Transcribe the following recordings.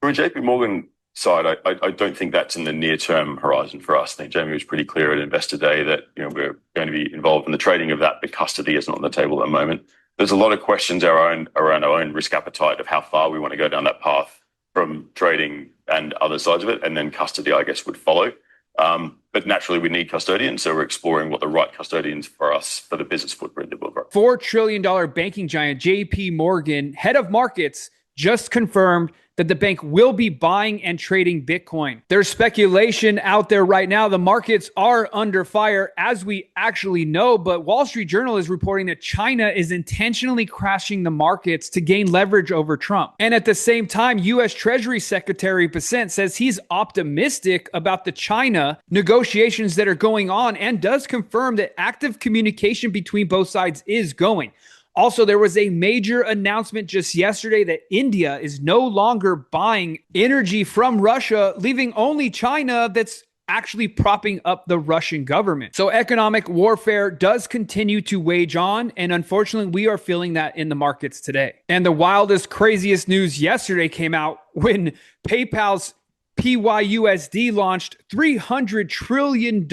From a JPMorgan side, I don't think that's in the near-term horizon for us. I think Jamie was pretty clear at Investor Day that we're going to be involved in the trading of that, but custody is not on the table at the moment. There's a lot of questions around our own risk appetite of how far we want to go down that path from trading and other sides of it, and then custody, I guess, would follow. But naturally, we need custodians, so we're exploring what the right custodians for us for the business footprint that we'll grow. $4 trillion banking giant JPMorgan, head of markets, just confirmed that the bank will be buying and trading Bitcoin. There's speculation out there right now. The markets are under fire, as we actually know, but Wall Street Journal is reporting that China is intentionally crashing the markets to gain leverage over Trump. And at the same time, U.S. Treasury Secretary FinCEN says he's optimistic about the China negotiations that are going on and does confirm that active communication between both sides is going. Also, there was a major announcement just yesterday that India is no longer buying energy from Russia, leaving only China that's actually propping up the Russian government. So economic warfare does continue to wage on, and unfortunately, we are feeling that in the markets today. And the wildest, craziest news yesterday came out when PayPal's PYUSD launched $300 trillion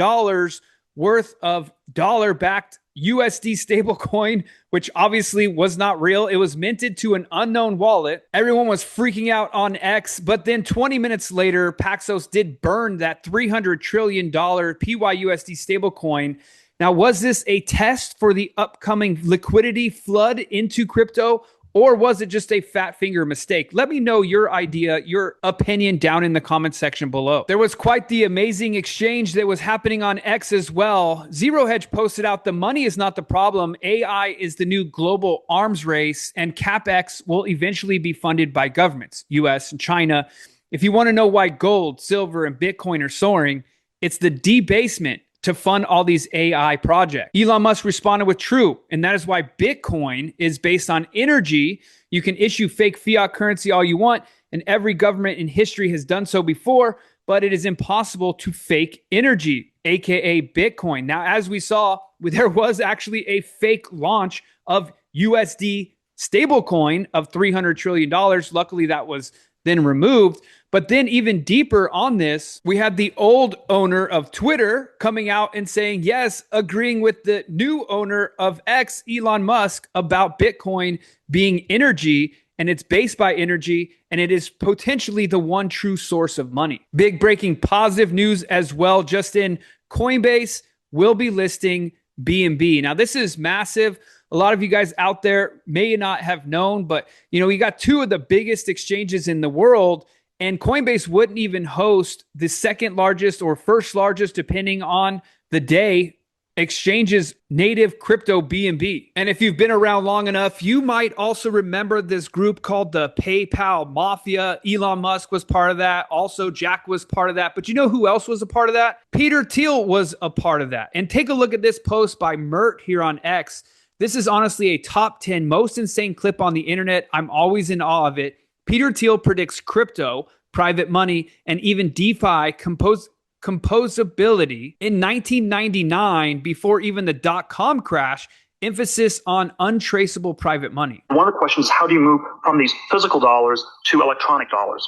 worth of dollar-backed USD stablecoin, which obviously was not real. It was minted to an unknown wallet. Everyone was freaking out on X, but then 20 minutes later, Paxos did burn that $300 trillion PYUSD stablecoin. Now, was this a test for the upcoming liquidity flood into crypto, or was it just a fat finger mistake? Let me know your idea, your opinion down in the comment section below. There was quite the amazing exchange that was happening on X as well. Zero Hedge posted out, the money is not the problem. AI is the new global arms race, and CapEx will eventually be funded by governments, US and China. If you want to know why gold, silver, and Bitcoin are soaring, it's the debasement to fund all these AI projects. Elon Musk responded with true, and that is why Bitcoin is based on energy. You can issue fake fiat currency all you want, and every government in history has done so before, but it is impossible to fake energy, aka Bitcoin. Now, as we saw, there was actually a fake launch of USD stablecoin of $300 trillion. Luckily, that was then removed. But then even deeper on this, we had the old owner of Twitter coming out and saying, yes, agreeing with the new owner of X, Elon Musk, about Bitcoin being energy, and it's based by energy, and it is potentially the one true source of money. Big breaking positive news as well. Just in, Coinbase will be listing BNB. Now, this is massive. A lot of you guys out there may not have known, but we got two of the biggest exchanges in the world, and Coinbase wouldn't even host the second largest or first largest, depending on the day, exchange's native crypto BNB. And if you've been around long enough, you might also remember this group called the PayPal Mafia. Elon Musk was part of that. Also, Jack was part of that. But you know who else was a part of that? Peter Thiel was a part of that. And take a look at this post by Mert here on X. This is honestly a top 10 most insane clip on the internet. I'm always in awe of it. Peter Thiel predicts crypto, private money, and even DeFi composability in 1999 before even the dot-com crash, emphasis on untraceable private money. One of the questions is, how do you move from these physical dollars to electronic dollars?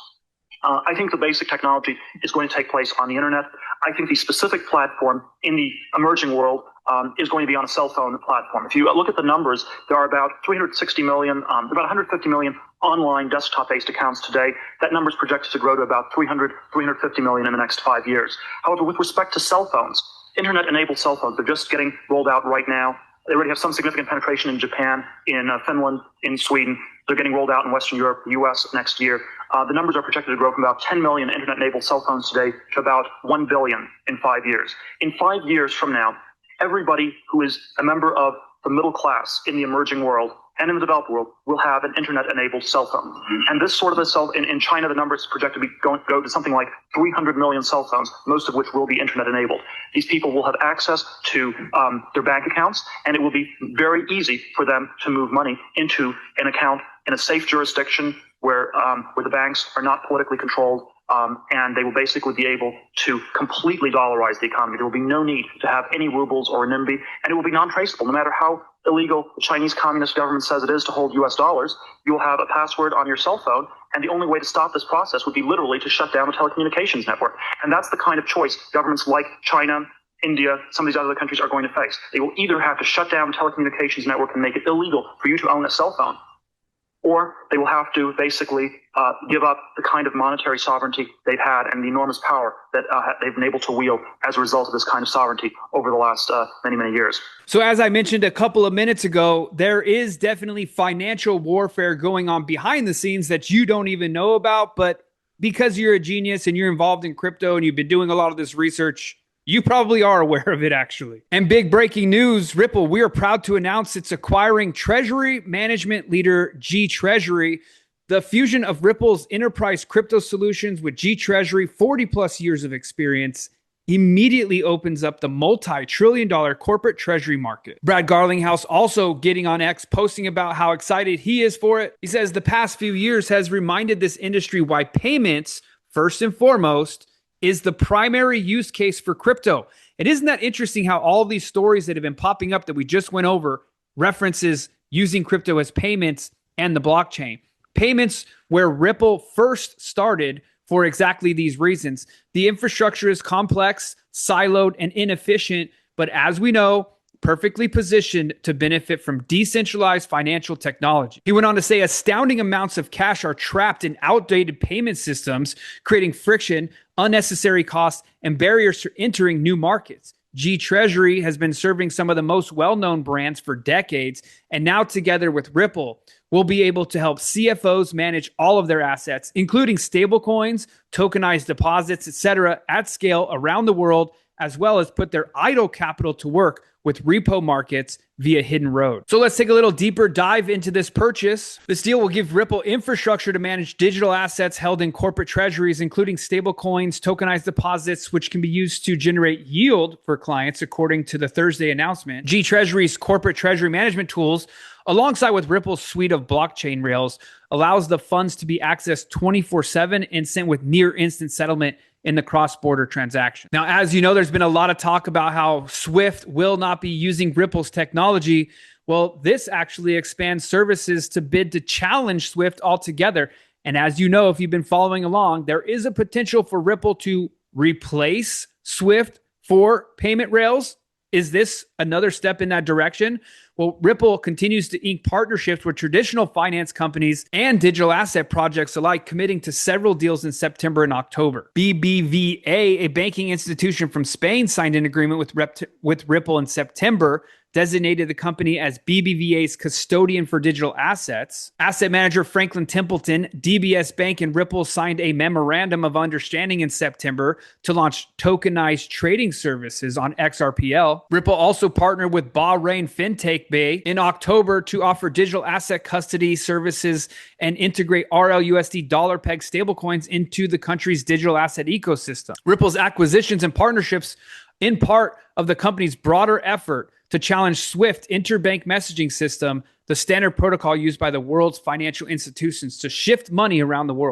I think the basic technology is going to take place on the internet. I think the specific platform in the emerging world is going to be on a cell phone platform. If you look at the numbers, there are about 360 million, about 150 million online desktop-based accounts today. That number is projected to grow to about 350 million in the next 5 years. However, with respect to cell phones, internet-enabled cell phones, they're just getting rolled out right now. They already have some significant penetration in Japan, in Finland, in Sweden. They're getting rolled out in Western Europe, the US next year. The numbers are projected to grow from about 10 million internet-enabled cell phones today to about 1 billion in 5 years. In 5 years from now, everybody who is a member of the middle class in the emerging world and in the developed world will have an internet-enabled cell phone. And this sort of a cell, in China, the number is projected to go to something like 300 million cell phones, most of which will be internet-enabled. These people will have access to their bank accounts, and it will be very easy for them to move money into an account in a safe jurisdiction where the banks are not politically controlled, and they will basically be able to completely dollarize the economy. There will be no need to have any rubles or renminbi, and it will be non-traceable. No matter how illegal the Chinese Communist government says it is to hold US dollars, you will have a password on your cell phone, And the only way to stop this process would be literally to shut down the telecommunications network. And that's the kind of choice governments like China, India, some of these other countries are going to face. They will either have to shut down the telecommunications network and make it illegal for you to own a cell phone, or they will have to basically give up the kind of monetary sovereignty they've had and the enormous power that they've been able to wield as a result of this kind of sovereignty over the last many, many years. So as I mentioned a couple of minutes ago, there is definitely financial warfare going on behind the scenes that you don't even know about. But because you're a genius and you're involved in crypto and you've been doing a lot of this research, you probably are aware of it, actually. And big breaking news, Ripple, we are proud to announce it's acquiring treasury management leader G Treasury. The fusion of Ripple's enterprise crypto solutions with G Treasury, 40 plus years of experience, immediately opens up the multi-trillion-dollar corporate treasury market. Brad Garlinghouse also getting on X, posting about how excited he is for it. He says the past few years has reminded this industry why payments, first and foremost, is the primary use case for crypto. And isn't that interesting how all these stories that have been popping up that we just went over references using crypto as payments and the blockchain? Payments where Ripple first started for exactly these reasons. The infrastructure is complex, siloed, and inefficient, but as we know, perfectly positioned to benefit from decentralized financial technology. He went on to say astounding amounts of cash are trapped in outdated payment systems, creating friction, unnecessary costs, and barriers to entering new markets. G Treasury has been serving some of the most well-known brands for decades, and now together with Ripple, we'll be able to help CFOs manage all of their assets, including stablecoins, tokenized deposits, etc., at scale around the world, as well as put their idle capital to work with repo markets via Hidden Road. So let's take a little deeper dive into this purchase. This deal will give Ripple infrastructure to manage digital assets held in corporate treasuries, including stablecoins, tokenized deposits, which can be used to generate yield for clients, according to the Thursday announcement. G Treasury's corporate treasury management tools, alongside with Ripple's suite of blockchain rails, allows the funds to be accessed 24/7 and sent with near instant settlement in the cross-border transaction. Now, as you know, there's been a lot of talk about how Swift will not be using Ripple's technology. Well, this actually expands services to bid to challenge Swift altogether. And as you know, if you've been following along, there is a potential for Ripple to replace Swift for payment rails. Is this another step in that direction? Well, Ripple continues to ink partnerships with traditional finance companies and digital asset projects alike, committing to several deals in September and October. BBVA, a banking institution from Spain, signed an agreement with Ripple in September, designated the company as BBVA's custodian for digital assets. Asset manager Franklin Templeton, DBS Bank, and Ripple signed a memorandum of understanding in September to launch tokenized trading services on XRPL. Ripple also partnered with Bahrain FinTech Bay in October to offer digital asset custody services and integrate RLUSD dollar peg stablecoins into the country's digital asset ecosystem. Ripple's acquisitions and partnerships in part of the company's broader effort to challenge SWIFT interbank messaging system, the standard protocol used by the world's financial institutions to shift money around the world.